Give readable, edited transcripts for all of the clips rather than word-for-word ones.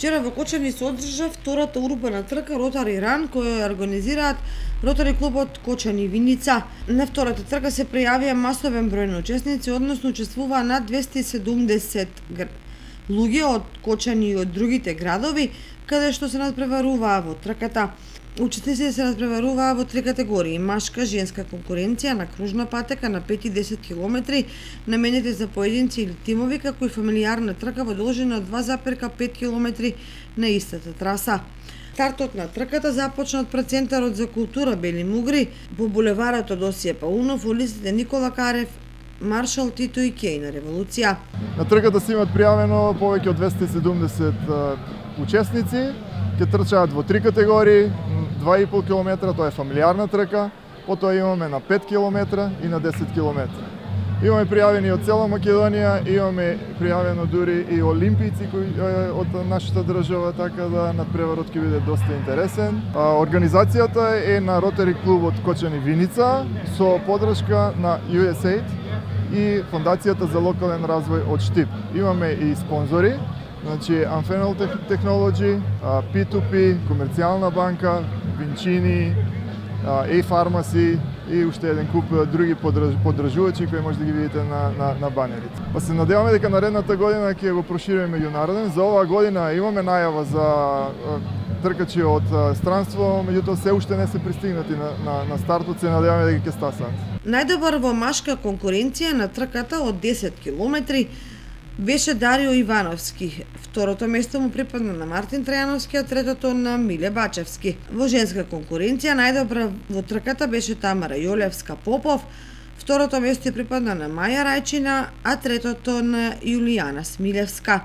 Вчера во Кочани се одржа втората урбана трка Ротари Ран, која ја организираат Ротари клубот Кочани Виница. На втората трка се пријавија масовен број на учесници, односно учествуваа над 270 луѓе од Кочани и од другите градови, каде што се надпреваруваа во трката. Учесниците се надпреваруваа во три категории: машка, женска конкуренција на кружна патека на 5 и 10 километри, наменети за поединци или тимови, како и фамилијарна трка во должина од 2,5 километри на истата траса. Стартот на трката започна пред Центарот за култура Бели Мугри, по булеварот од Осије Паунов, улиците Никола Карев, Маршал Тито и Кејна Револуција. На трката се имат пријавено повеќе од 270 учесници. Ќе трчаат во три категории, 2,5 км, тоа е фамилијарна трка, потоа имаме на 5 км и на 10 км. Имаме пријавени од цела Македонија, имаме пријавено дури и олимпијци од нашата држава, така да надпреварот ќе биде доста интересен. Организацијата е на Ротари клубот Кочани Виница со поддршка на USAID и Фондацијата за локален развој од Штип. Имаме и спонзори, значи Amphenol Technology, P2P, Комерцијална банка, Винчини, A-Pharmacy и уште еден куп други поддржувачи кои може да ги видите на банерите. Па се надеваме дека наредната година ќе го прошириме меѓународен. За оваа година имаме најава за тркачи од странство, меѓутоа се уште не се пристигнати на стартот, се надеваме дека ќе стасаат. Најдобар во машка конкуренција на трката од 10 километри беше Дарио Ивановски. Второто место му припадна на Мартин Трајановски, а третото на Миле Бачевски. Во женска конкуренција најдобра во трката беше Тамара Јолевска Попов. Второто место ја припадна на Маја Рајчина, а третото на Јулијана Смилевска.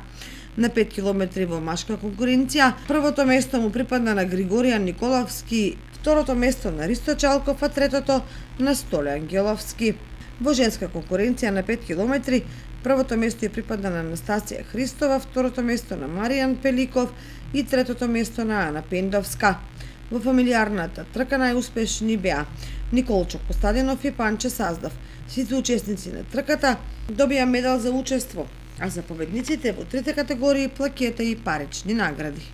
На 5 километри во машка конкуренција првото место му припадна на Григоријан Николовски, второто место на Ристо Чалков, а третото на Столе Ангеловски. Во женска конкуренција на 5 километри првото место ја припадна на Анастасија Христова, второто место на Маријан Пеликов и третото место на Ана Пендовска. Во фамилијарната трка најуспешни беа Николчо Костадинов и Панче Саздав. Сите учесници на трката добија медал за учество, а за победниците во трите категории плакета и парични награди.